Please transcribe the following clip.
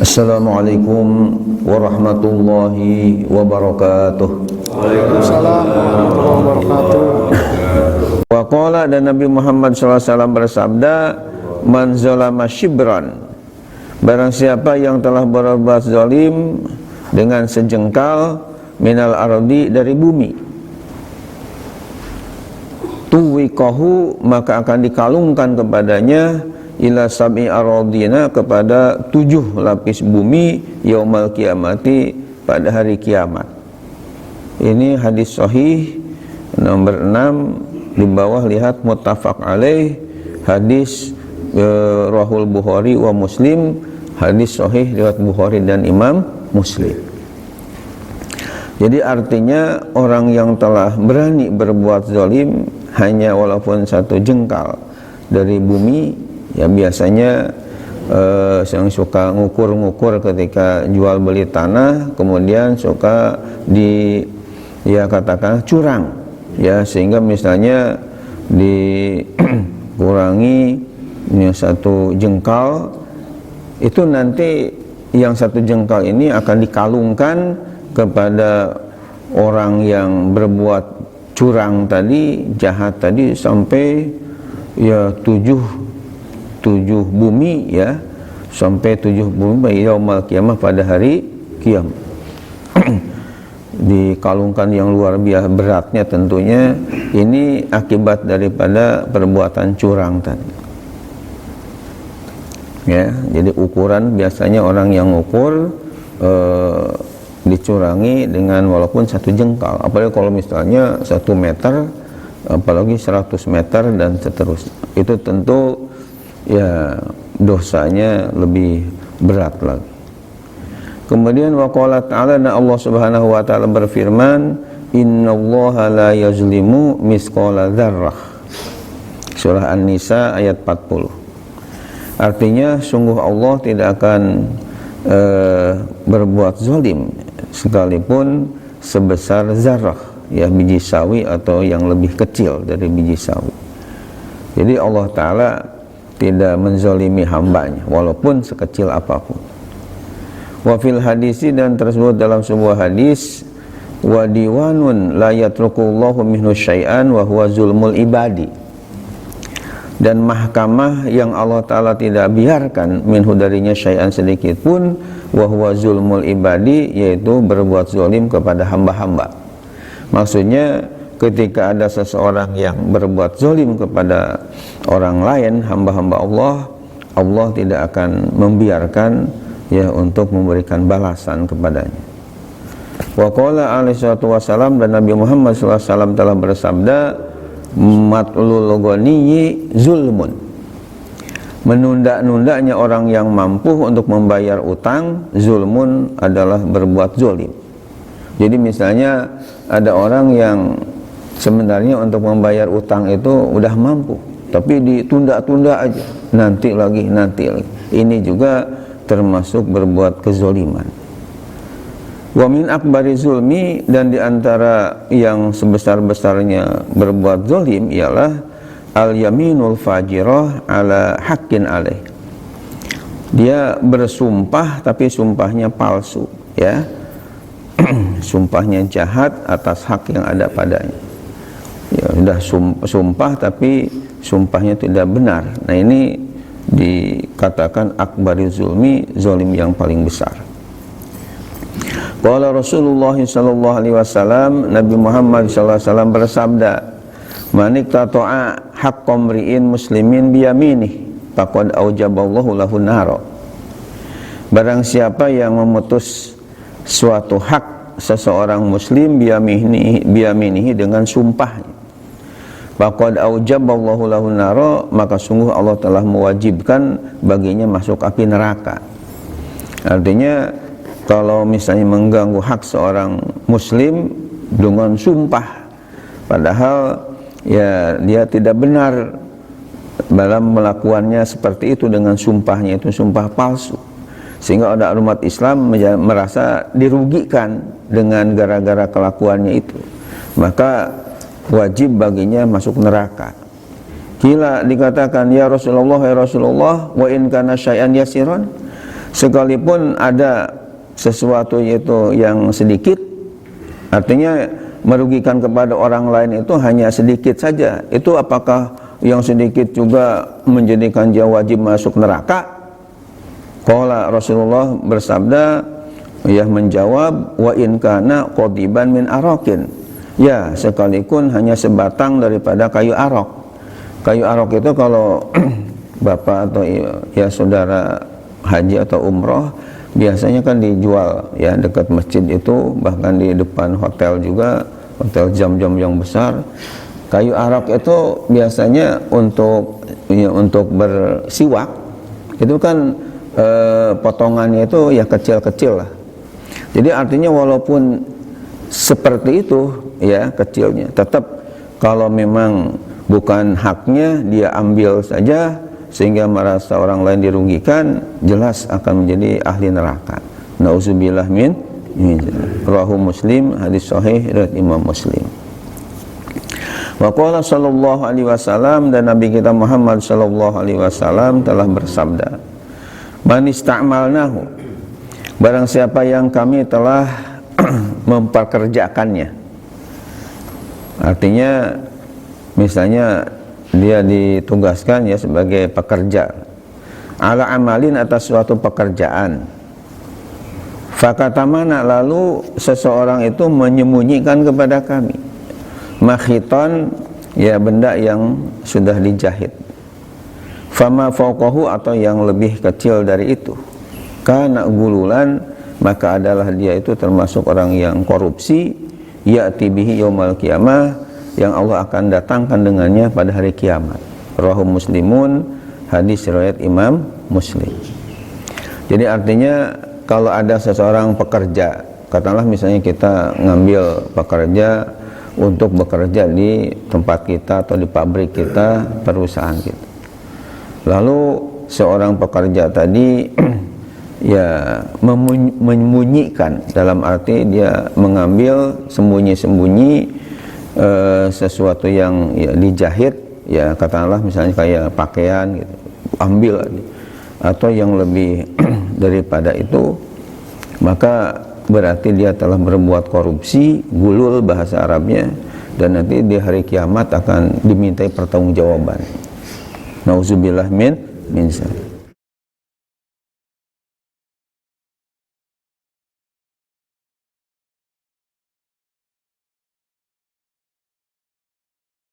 Assalamualaikum warahmatullahi wabarakatuh. Waalaikumsalam warahmatullahi wabarakatuh. Wa qala, dan Nabi Muhammad SAW bersabda, man zalama shibran, barang siapa yang telah berbuat zalim dengan sejengkal minal ardi, dari bumi, tuwiqahu, maka akan dikalungkan kepadanya ila sab'i aradina, kepada 7 lapis bumi, yaumal kiamati, pada hari kiamat. Ini hadis sahih nomor 6, di bawah lihat muttafaq alaih, hadis rahul Bukhari wa Muslim, hadis sahih riwayat Bukhari dan Imam Muslim. Jadi artinya orang yang telah berani berbuat zalim hanya walaupun 1 jengkal dari bumi, ya biasanya yang suka ngukur-ngukur ketika jual beli tanah, kemudian suka katakan curang, ya, sehingga misalnya dikurangi 1 jengkal, itu nanti yang 1 jengkal ini akan dikalungkan kepada orang yang berbuat curang tadi, jahat tadi, sampai ya 7 bumi, ya, sampai 7 bumi yaumal kiamah, pada hari kiamat. Dikalungkan yang luar biasa beratnya tentunya. Ini akibat daripada perbuatan curang tadi, ya. Jadi ukuran, biasanya orang yang ukur dicurangi dengan walaupun 1 jengkal, apalagi kalau misalnya 1 meter, apalagi 100 meter dan seterusnya, itu tentu ya dosanya lebih berat lagi. Kemudian waqala ta'ala, dan Allah Subhanahu wa taala berfirman, innallaha la yazlimu misqala dzarrah, surah An-Nisa ayat 40. Artinya sungguh Allah tidak akan berbuat zalim sekalipun sebesar zarrah, ya, biji sawi atau yang lebih kecil dari biji sawi. Jadi Allah Ta'ala tidak menzalimi hambanya walaupun sekecil apapun. Wa fil hadisi, dan tersebut dalam sebuah hadis, wa diwanun la yatrukullahu minhu syai'an wa huwa zulmul ibadi, dan mahkamah yang Allah Ta'ala tidak biarkan minhu, darinya syai'an sedikit pun, wa huwa zulmul ibadi, yaitu berbuat zalim kepada hamba-hamba. Maksudnya ketika ada seseorang yang berbuat zalim kepada orang lain, hamba-hamba Allah, Allah tidak akan membiarkan, ya, untuk memberikan balasan kepadanya. Wa qala alaihi salatu wassalam, dan Nabi Muhammad SAW telah bersabda, matlul ghaniyyi zulmun, menunda-nundanya orang yang mampu untuk membayar utang, zulmun adalah berbuat zalim. Jadi misalnya ada orang yang sebenarnya untuk membayar utang itu udah mampu, tapi ditunda-tunda aja, nanti lagi. Ini juga termasuk berbuat kezaliman. Wa min akbari zulmi, dan diantara yang sebesar-besarnya berbuat zalim ialah al-yaminul fajirah ala haqqin alaih. Dia bersumpah tapi sumpahnya palsu, ya. Sumpahnya jahat atas hak yang ada padanya. Ya, sudah sumpah tapi sumpahnya tidak benar. Nah, ini dikatakan akbari zulmi, zalim yang paling besar. Qala Rasulullah sallallahu alaihi wasallam, Nabi Muhammad sallallahu alaihi wasallam bersabda, manik tata'a haqqam ri'in muslimin biyaminih faqad aujaballahu lahu nara. Barang siapa yang memutus suatu hak seseorang muslim biyaminihi, dengan sumpahnya, faqad aujaballahu lahu nara, maka sungguh Allah telah mewajibkan baginya masuk api neraka. Artinya kalau misalnya mengganggu hak seorang muslim dengan sumpah, padahal ya dia tidak benar dalam melakukannya seperti itu, dengan sumpahnya itu sumpah palsu, sehingga ada umat Islam merasa dirugikan dengan gara-gara kelakuannya itu, maka wajib baginya masuk neraka. Kila, dikatakan, ya Rasulullah, wa in kana syai'an yasiran, sekalipun ada sesuatu itu yang sedikit, artinya merugikan kepada orang lain itu hanya sedikit saja, itu apakah yang sedikit juga menjadikan dia wajib masuk neraka? Qala Rasulullah bersabda, ya menjawab, wa in kana qadiban min arakin, ya sekalipun hanya sebatang daripada kayu arok. Kayu arok itu kalau bapak atau ya saudara haji atau umroh biasanya kan dijual ya dekat masjid itu, bahkan di depan hotel juga, hotel jam-jam yang besar. Kayu arok itu biasanya untuk bersiwak itu kan potongannya itu ya kecil-kecil lah. Jadi artinya walaupun seperti itu ya kecilnya, tetap kalau memang bukan haknya dia ambil saja sehingga merasa orang lain dirugikan, jelas akan menjadi ahli neraka. Nauzubillah min rawahu Muslim, hadis sahih riwayat Imam Muslim. Wa qala sallallahu alaihi wasallam, dan Nabi kita Muhammad sallallahu alaihi wasallam telah bersabda, man ista'malnahu, barang siapa yang kami telah memperkerjakannya. Artinya misalnya dia ditugaskan ya sebagai pekerja, ala amalin, atas suatu pekerjaan, fakatamana, lalu seseorang itu menyembunyikan kepada kami, makhiton, ya benda yang sudah dijahit, fama fauqahu, atau yang lebih kecil dari itu, kana gululan, maka adalah dia itu termasuk orang yang korupsi, ya'ti bihi yaumal qiyamah, yang Allah akan datangkan dengannya pada hari kiamat. Rawahu Muslimun, hadis riwayat Imam Muslim. Jadi artinya kalau ada seseorang pekerja, katakanlah misalnya kita ngambil pekerja untuk bekerja di tempat kita atau di pabrik kita, perusahaan kita. Lalu seorang pekerja tadi ya menyembunyikan, dalam arti dia mengambil sembunyi-sembunyi sesuatu yang ya dijahit, ya katakanlah misalnya kayak pakaian gitu, ambil, atau yang lebih daripada itu, maka berarti dia telah berbuat korupsi, gulul bahasa Arabnya, dan nanti di hari kiamat akan dimintai pertanggungjawaban. Nauzubillah min zalik.